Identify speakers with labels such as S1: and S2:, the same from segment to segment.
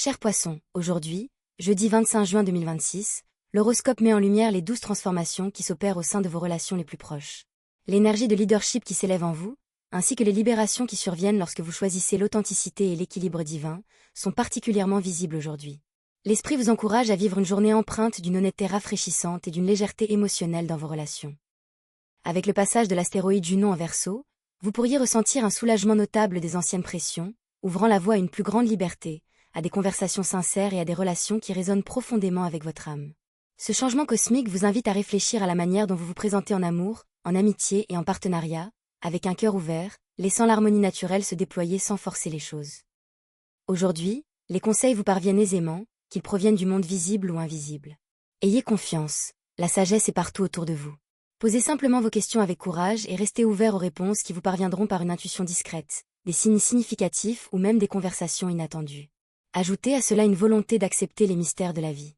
S1: Chers poissons, aujourd'hui, jeudi 25 juin 2026, l'horoscope met en lumière les 12 transformations qui s'opèrent au sein de vos relations les plus proches. L'énergie de leadership qui s'élève en vous, ainsi que les libérations qui surviennent lorsque vous choisissez l'authenticité et l'équilibre divin, sont particulièrement visibles aujourd'hui. L'esprit vous encourage à vivre une journée empreinte d'une honnêteté rafraîchissante et d'une légèreté émotionnelle dans vos relations. Avec le passage de l'astéroïde Junon en Verseau, vous pourriez ressentir un soulagement notable des anciennes pressions, ouvrant la voie à une plus grande liberté, à des conversations sincères et à des relations qui résonnent profondément avec votre âme. Ce changement cosmique vous invite à réfléchir à la manière dont vous vous présentez en amour, en amitié et en partenariat, avec un cœur ouvert, laissant l'harmonie naturelle se déployer sans forcer les choses. Aujourd'hui, les conseils vous parviennent aisément, qu'ils proviennent du monde visible ou invisible. Ayez confiance, la sagesse est partout autour de vous. Posez simplement vos questions avec courage et restez ouvert aux réponses qui vous parviendront par une intuition discrète, des signes significatifs ou même des conversations inattendues. Ajoutez à cela une volonté d'accepter les mystères de la vie.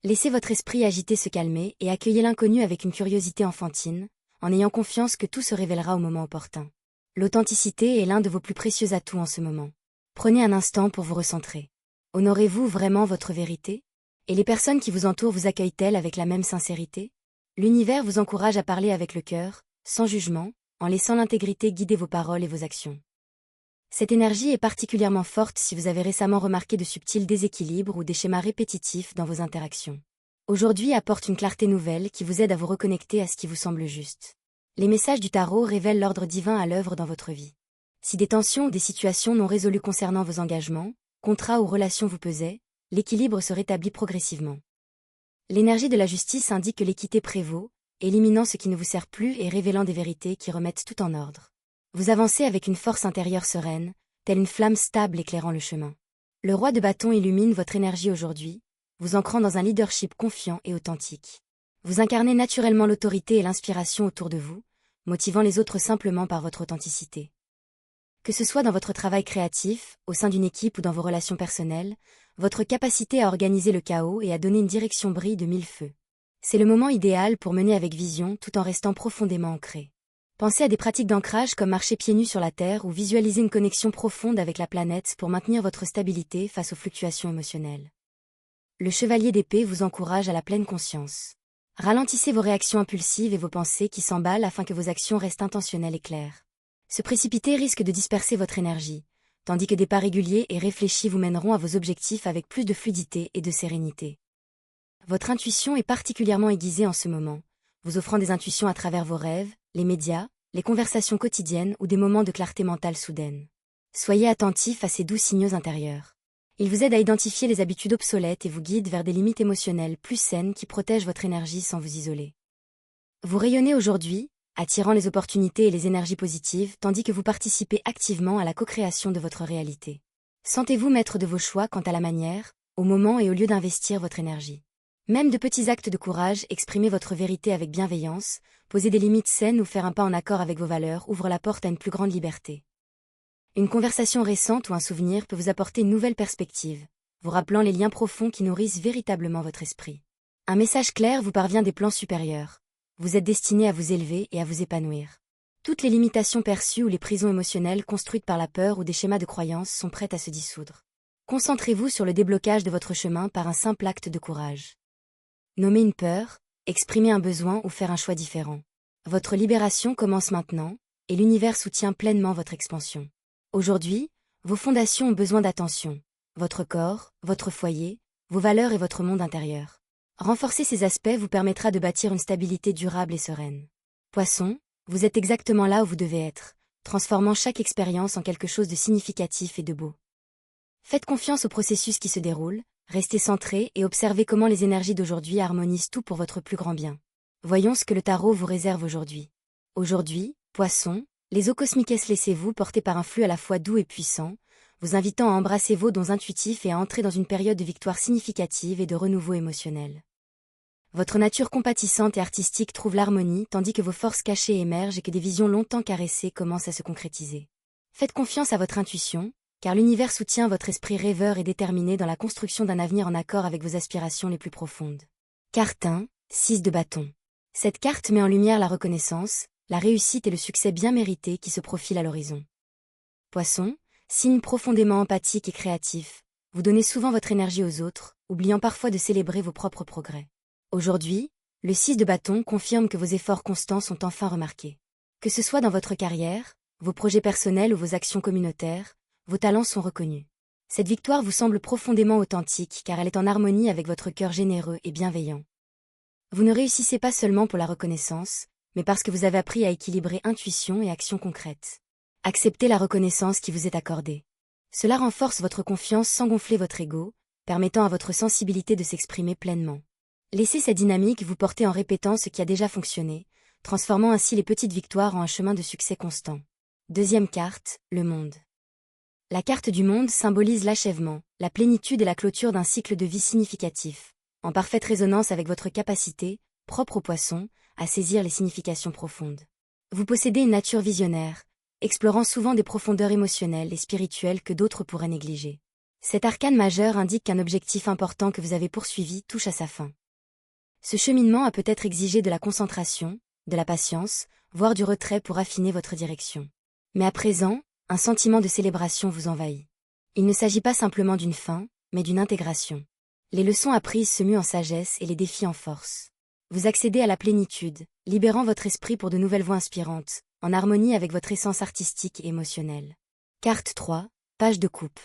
S1: Laissez votre esprit agité se calmer et accueillez l'inconnu avec une curiosité enfantine, en ayant confiance que tout se révélera au moment opportun. L'authenticité est l'un de vos plus précieux atouts en ce moment. Prenez un instant pour vous recentrer. Honorez-vous vraiment votre vérité? Et les personnes qui vous entourent vous accueillent-elles avec la même sincérité? L'univers vous encourage à parler avec le cœur, sans jugement, en laissant l'intégrité guider vos paroles et vos actions. Cette énergie est particulièrement forte si vous avez récemment remarqué de subtils déséquilibres ou des schémas répétitifs dans vos interactions. Aujourd'hui apporte une clarté nouvelle qui vous aide à vous reconnecter à ce qui vous semble juste. Les messages du tarot révèlent l'ordre divin à l'œuvre dans votre vie. Si des tensions ou des situations non résolues concernant vos engagements, contrats ou relations vous pesaient, l'équilibre se rétablit progressivement. L'énergie de la justice indique que l'équité prévaut, éliminant ce qui ne vous sert plus et révélant des vérités qui remettent tout en ordre. Vous avancez avec une force intérieure sereine, telle une flamme stable éclairant le chemin. Le roi de bâton illumine votre énergie aujourd'hui, vous ancrant dans un leadership confiant et authentique. Vous incarnez naturellement l'autorité et l'inspiration autour de vous, motivant les autres simplement par votre authenticité. Que ce soit dans votre travail créatif, au sein d'une équipe ou dans vos relations personnelles, votre capacité à organiser le chaos et à donner une direction brille de mille feux. C'est le moment idéal pour mener avec vision tout en restant profondément ancré. Pensez à des pratiques d'ancrage comme marcher pieds nus sur la Terre ou visualiser une connexion profonde avec la planète pour maintenir votre stabilité face aux fluctuations émotionnelles. Le chevalier d'épée vous encourage à la pleine conscience. Ralentissez vos réactions impulsives et vos pensées qui s'emballent afin que vos actions restent intentionnelles et claires. Se précipiter risque de disperser votre énergie, tandis que des pas réguliers et réfléchis vous mèneront à vos objectifs avec plus de fluidité et de sérénité. Votre intuition est particulièrement aiguisée en ce moment, vous offrant des intuitions à travers vos rêves, les médias, les conversations quotidiennes ou des moments de clarté mentale soudaine. Soyez attentif à ces doux signaux intérieurs. Ils vous aident à identifier les habitudes obsolètes et vous guident vers des limites émotionnelles plus saines qui protègent votre énergie sans vous isoler. Vous rayonnez aujourd'hui, attirant les opportunités et les énergies positives tandis que vous participez activement à la co-création de votre réalité. Sentez-vous maître de vos choix quant à la manière, au moment et au lieu d'investir votre énergie. Même de petits actes de courage, exprimer votre vérité avec bienveillance, poser des limites saines ou faire un pas en accord avec vos valeurs ouvre la porte à une plus grande liberté. Une conversation récente ou un souvenir peut vous apporter une nouvelle perspective, vous rappelant les liens profonds qui nourrissent véritablement votre esprit. Un message clair vous parvient des plans supérieurs. Vous êtes destiné à vous élever et à vous épanouir. Toutes les limitations perçues ou les prisons émotionnelles construites par la peur ou des schémas de croyance sont prêtes à se dissoudre. Concentrez-vous sur le déblocage de votre chemin par un simple acte de courage. Nommer une peur, exprimer un besoin ou faire un choix différent. Votre libération commence maintenant, et l'univers soutient pleinement votre expansion. Aujourd'hui, vos fondations ont besoin d'attention. Votre corps, votre foyer, vos valeurs et votre monde intérieur. Renforcer ces aspects vous permettra de bâtir une stabilité durable et sereine. Poisson, vous êtes exactement là où vous devez être, transformant chaque expérience en quelque chose de significatif et de beau. Faites confiance au processus qui se déroule, restez centré et observez comment les énergies d'aujourd'hui harmonisent tout pour votre plus grand bien. Voyons ce que le tarot vous réserve aujourd'hui. Aujourd'hui, Poisson, les eaux cosmiques laissez-vous porter par un flux à la fois doux et puissant, vous invitant à embrasser vos dons intuitifs et à entrer dans une période de victoire significative et de renouveau émotionnel. Votre nature compatissante et artistique trouve l'harmonie tandis que vos forces cachées émergent et que des visions longtemps caressées commencent à se concrétiser. Faites confiance à votre intuition, car l'univers soutient votre esprit rêveur et déterminé dans la construction d'un avenir en accord avec vos aspirations les plus profondes. Carte 1, 6 de bâton. Cette carte met en lumière la reconnaissance, la réussite et le succès bien mérité qui se profilent à l'horizon. Poisson, signe profondément empathique et créatif, Vous donnez souvent votre énergie aux autres, oubliant parfois de célébrer vos propres progrès. Aujourd'hui, le 6 de bâton confirme que vos efforts constants sont enfin remarqués. Que ce soit dans votre carrière, vos projets personnels ou vos actions communautaires, vos talents sont reconnus. Cette victoire vous semble profondément authentique car elle est en harmonie avec votre cœur généreux et bienveillant. Vous ne réussissez pas seulement pour la reconnaissance, mais parce que vous avez appris à équilibrer intuition et action concrète. Acceptez la reconnaissance qui vous est accordée. Cela renforce votre confiance sans gonfler votre ego, permettant à votre sensibilité de s'exprimer pleinement. Laissez cette dynamique vous porter en répétant ce qui a déjà fonctionné, transformant ainsi les petites victoires en un chemin de succès constant. Deuxième carte, le monde. La carte du monde symbolise l'achèvement, la plénitude et la clôture d'un cycle de vie significatif, en parfaite résonance avec votre capacité, propre aux poissons, à saisir les significations profondes. Vous possédez une nature visionnaire, explorant souvent des profondeurs émotionnelles et spirituelles que d'autres pourraient négliger. Cet arcane majeur indique qu'un objectif important que vous avez poursuivi touche à sa fin. Ce cheminement a peut-être exigé de la concentration, de la patience, voire du retrait pour affiner votre direction. Mais à présent, un sentiment de célébration vous envahit. Il ne s'agit pas simplement d'une fin, mais d'une intégration. Les leçons apprises se muent en sagesse et les défis en force. Vous accédez à la plénitude, libérant votre esprit pour de nouvelles voies inspirantes, en harmonie avec votre essence artistique et émotionnelle. Carte 3, page de coupe.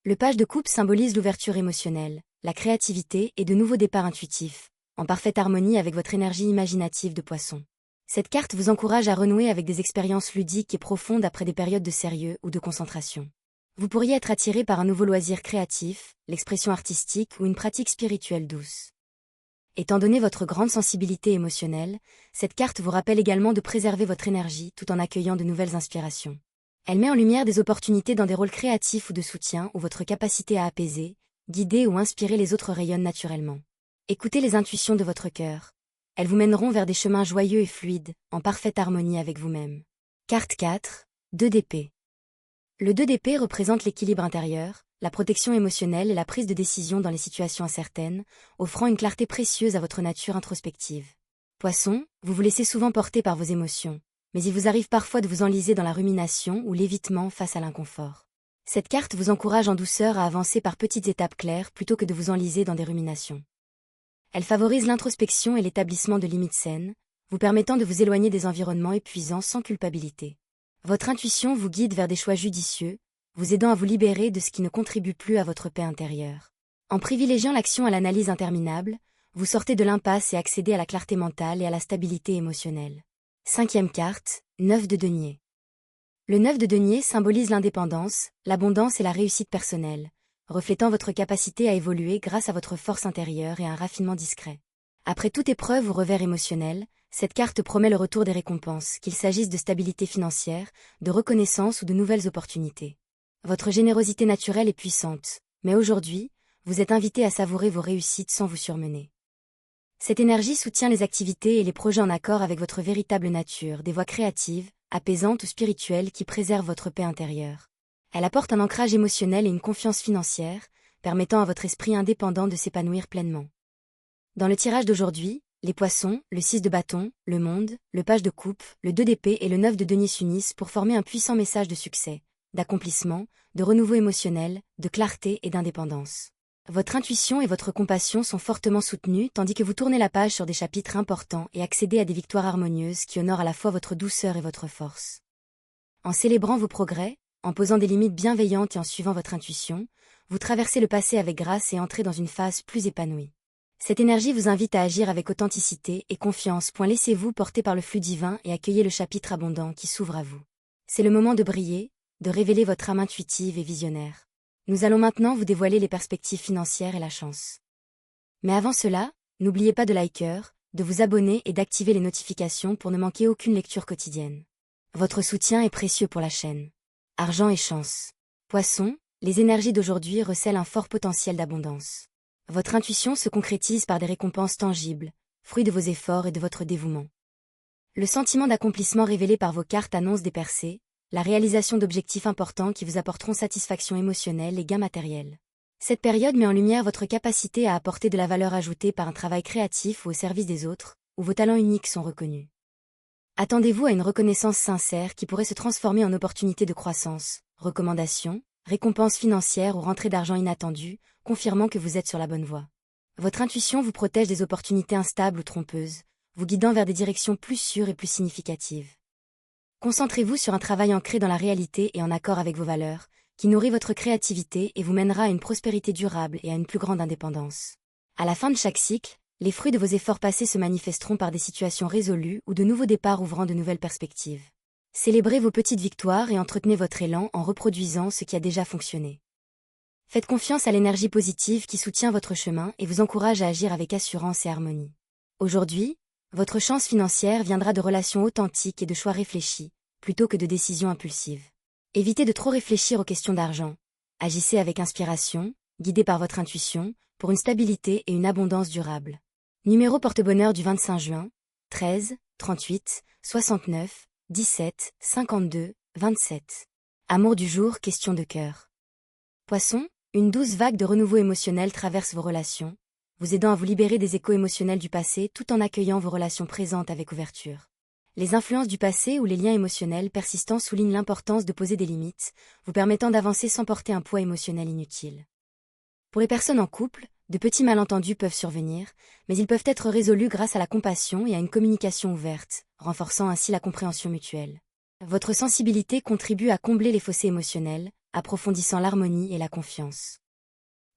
S1: Le page de coupe symbolise l'ouverture émotionnelle, la créativité et de nouveaux départs intuitifs, en parfaite harmonie avec votre énergie imaginative de poisson. Cette carte vous encourage à renouer avec des expériences ludiques et profondes après des périodes de sérieux ou de concentration. Vous pourriez être attiré par un nouveau loisir créatif, l'expression artistique ou une pratique spirituelle douce. Étant donné votre grande sensibilité émotionnelle, cette carte vous rappelle également de préserver votre énergie tout en accueillant de nouvelles inspirations. Elle met en lumière des opportunités dans des rôles créatifs ou de soutien où votre capacité à apaiser, guider ou inspirer les autres rayonne naturellement. Écoutez les intuitions de votre cœur. Elles vous mèneront vers des chemins joyeux et fluides, en parfaite harmonie avec vous-même. Carte 4, 2 d'épée. Le 2 d'épée représente l'équilibre intérieur, la protection émotionnelle et la prise de décision dans les situations incertaines, offrant une clarté précieuse à votre nature introspective. Poisson, vous vous laissez souvent porter par vos émotions, mais il vous arrive parfois de vous enliser dans la rumination ou l'évitement face à l'inconfort. Cette carte vous encourage en douceur à avancer par petites étapes claires plutôt que de vous enliser dans des ruminations. Elle favorise l'introspection et l'établissement de limites saines, vous permettant de vous éloigner des environnements épuisants sans culpabilité. Votre intuition vous guide vers des choix judicieux, vous aidant à vous libérer de ce qui ne contribue plus à votre paix intérieure. En privilégiant l'action à l'analyse interminable, vous sortez de l'impasse et accédez à la clarté mentale et à la stabilité émotionnelle. Cinquième carte, 9 de denier. Le 9 de denier symbolise l'indépendance, l'abondance et la réussite personnelle, reflétant votre capacité à évoluer grâce à votre force intérieure et un raffinement discret. Après toute épreuve ou revers émotionnel, cette carte promet le retour des récompenses, qu'il s'agisse de stabilité financière, de reconnaissance ou de nouvelles opportunités. Votre générosité naturelle est puissante, mais aujourd'hui, vous êtes invité à savourer vos réussites sans vous surmener. Cette énergie soutient les activités et les projets en accord avec votre véritable nature, des voies créatives, apaisantes ou spirituelles qui préservent votre paix intérieure. Elle apporte un ancrage émotionnel et une confiance financière, permettant à votre esprit indépendant de s'épanouir pleinement. Dans le tirage d'aujourd'hui, les poissons, le 6 de bâton, le monde, le page de coupe, le 2 d'épée et le 9 de denier s'unissent pour former un puissant message de succès, d'accomplissement, de renouveau émotionnel, de clarté et d'indépendance. Votre intuition et votre compassion sont fortement soutenues tandis que vous tournez la page sur des chapitres importants et accédez à des victoires harmonieuses qui honorent à la fois votre douceur et votre force. En célébrant vos progrès, en posant des limites bienveillantes et en suivant votre intuition, vous traversez le passé avec grâce et entrez dans une phase plus épanouie. Cette énergie vous invite à agir avec authenticité et confiance. Laissez-vous porter par le flux divin et accueillez le chapitre abondant qui s'ouvre à vous. C'est le moment de briller, de révéler votre âme intuitive et visionnaire. Nous allons maintenant vous dévoiler les perspectives financières et la chance. Mais avant cela, n'oubliez pas de liker, de vous abonner et d'activer les notifications pour ne manquer aucune lecture quotidienne. Votre soutien est précieux pour la chaîne. Argent et chance. Poisson, les énergies d'aujourd'hui recèlent un fort potentiel d'abondance. Votre intuition se concrétise par des récompenses tangibles, fruits de vos efforts et de votre dévouement. Le sentiment d'accomplissement révélé par vos cartes annonce des percées, la réalisation d'objectifs importants qui vous apporteront satisfaction émotionnelle et gain matériel. Cette période met en lumière votre capacité à apporter de la valeur ajoutée par un travail créatif ou au service des autres, où vos talents uniques sont reconnus. Attendez-vous à une reconnaissance sincère qui pourrait se transformer en opportunité de croissance, recommandations, récompenses financières ou rentrées d'argent inattendues, confirmant que vous êtes sur la bonne voie. Votre intuition vous protège des opportunités instables ou trompeuses, vous guidant vers des directions plus sûres et plus significatives. Concentrez-vous sur un travail ancré dans la réalité et en accord avec vos valeurs, qui nourrit votre créativité et vous mènera à une prospérité durable et à une plus grande indépendance. À la fin de chaque cycle, les fruits de vos efforts passés se manifesteront par des situations résolues ou de nouveaux départs ouvrant de nouvelles perspectives. Célébrez vos petites victoires et entretenez votre élan en reproduisant ce qui a déjà fonctionné. Faites confiance à l'énergie positive qui soutient votre chemin et vous encourage à agir avec assurance et harmonie. Aujourd'hui, votre chance financière viendra de relations authentiques et de choix réfléchis, plutôt que de décisions impulsives. Évitez de trop réfléchir aux questions d'argent. Agissez avec inspiration, guidé par votre intuition, pour une stabilité et une abondance durable. Numéro porte-bonheur du 25 juin, 13, 38, 69, 17, 52, 27. Amour du jour, question de cœur. Poisson, une douce vague de renouveau émotionnel traverse vos relations, vous aidant à vous libérer des échos émotionnels du passé tout en accueillant vos relations présentes avec ouverture. Les influences du passé ou les liens émotionnels persistants soulignent l'importance de poser des limites, vous permettant d'avancer sans porter un poids émotionnel inutile. Pour les personnes en couple, de petits malentendus peuvent survenir, mais ils peuvent être résolus grâce à la compassion et à une communication ouverte, renforçant ainsi la compréhension mutuelle. Votre sensibilité contribue à combler les fossés émotionnels, approfondissant l'harmonie et la confiance.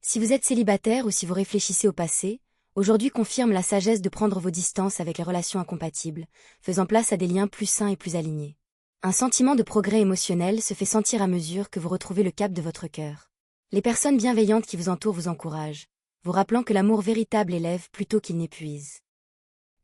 S1: Si vous êtes célibataire ou si vous réfléchissez au passé, aujourd'hui confirme la sagesse de prendre vos distances avec les relations incompatibles, faisant place à des liens plus sains et plus alignés. Un sentiment de progrès émotionnel se fait sentir à mesure que vous retrouvez le cap de votre cœur. Les personnes bienveillantes qui vous entourent vous encouragent, vous rappelant que l'amour véritable élève plutôt qu'il n'épuise.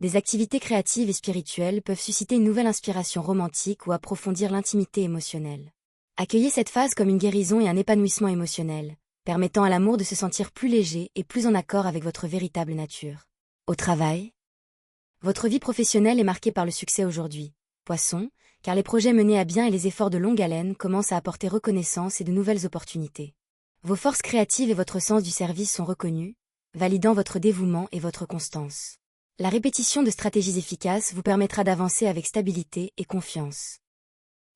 S1: Des activités créatives et spirituelles peuvent susciter une nouvelle inspiration romantique ou approfondir l'intimité émotionnelle. Accueillez cette phase comme une guérison et un épanouissement émotionnel, permettant à l'amour de se sentir plus léger et plus en accord avec votre véritable nature. Au travail, votre vie professionnelle est marquée par le succès aujourd'hui, Poisson, car les projets menés à bien et les efforts de longue haleine commencent à apporter reconnaissance et de nouvelles opportunités. Vos forces créatives et votre sens du service sont reconnus, validant votre dévouement et votre constance. La répétition de stratégies efficaces vous permettra d'avancer avec stabilité et confiance.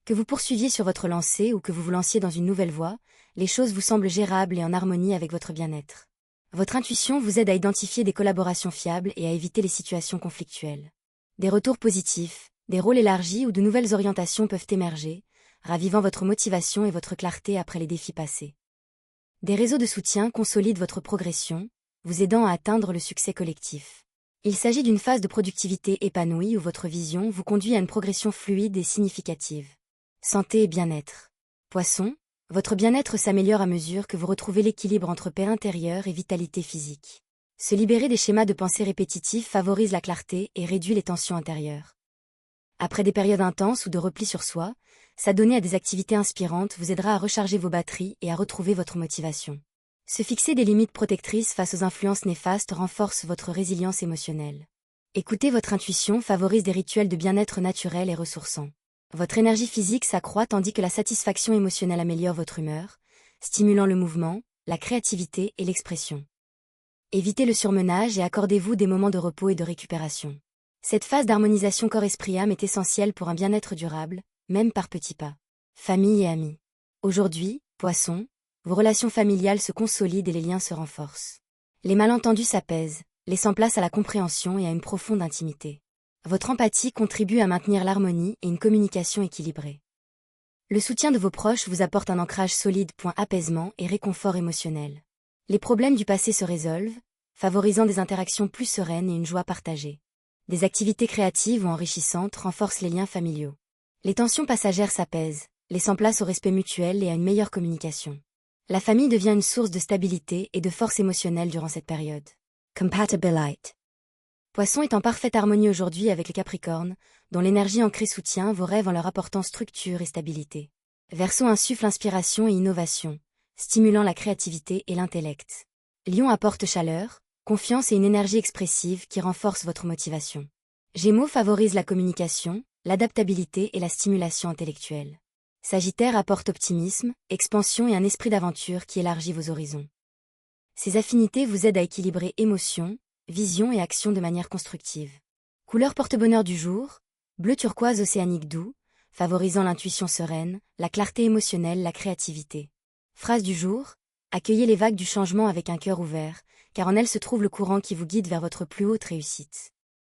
S1: Que vous poursuiviez sur votre lancée ou que vous vous lanciez dans une nouvelle voie, les choses vous semblent gérables et en harmonie avec votre bien-être. Votre intuition vous aide à identifier des collaborations fiables et à éviter les situations conflictuelles. Des retours positifs, des rôles élargis ou de nouvelles orientations peuvent émerger, ravivant votre motivation et votre clarté après les défis passés. Des réseaux de soutien consolident votre progression, vous aidant à atteindre le succès collectif. Il s'agit d'une phase de productivité épanouie où votre vision vous conduit à une progression fluide et significative. Santé et bien-être. Poisson, votre bien-être s'améliore à mesure que vous retrouvez l'équilibre entre paix intérieure et vitalité physique. Se libérer des schémas de pensée répétitifs favorise la clarté et réduit les tensions intérieures. Après des périodes intenses ou de repli sur soi, s'adonner à des activités inspirantes vous aidera à recharger vos batteries et à retrouver votre motivation. Se fixer des limites protectrices face aux influences néfastes renforce votre résilience émotionnelle. Écouter votre intuition favorise des rituels de bien-être naturels et ressourçants. Votre énergie physique s'accroît tandis que la satisfaction émotionnelle améliore votre humeur, stimulant le mouvement, la créativité et l'expression. Évitez le surmenage et accordez-vous des moments de repos et de récupération. Cette phase d'harmonisation corps-esprit-âme est essentielle pour un bien-être durable, même par petits pas. Famille et amis. Aujourd'hui, Poisson, vos relations familiales se consolident et les liens se renforcent. Les malentendus s'apaisent, laissant place à la compréhension et à une profonde intimité. Votre empathie contribue à maintenir l'harmonie et une communication équilibrée. Le soutien de vos proches vous apporte un ancrage solide. Apaisement et réconfort émotionnel. Les problèmes du passé se résolvent, favorisant des interactions plus sereines et une joie partagée. Des activités créatives ou enrichissantes renforcent les liens familiaux. Les tensions passagères s'apaisent, laissant place au respect mutuel et à une meilleure communication. La famille devient une source de stabilité et de force émotionnelle durant cette période. Compatibilite. Poisson est en parfaite harmonie aujourd'hui avec les Capricornes, dont l'énergie ancrée soutient vos rêves en leur apportant structure et stabilité. Verseau insuffle inspiration et innovation, stimulant la créativité et l'intellect. Lion apporte chaleur, confiance et une énergie expressive qui renforce votre motivation. Gémeaux favorise la communication, l'adaptabilité et la stimulation intellectuelle. Sagittaire apporte optimisme, expansion et un esprit d'aventure qui élargit vos horizons. Ces affinités vous aident à équilibrer émotion, vision et action de manière constructive. Couleur porte-bonheur du jour, bleu turquoise océanique doux, favorisant l'intuition sereine, la clarté émotionnelle, la créativité. Phrase du jour: accueillez les vagues du changement avec un cœur ouvert, car en elles se trouve le courant qui vous guide vers votre plus haute réussite.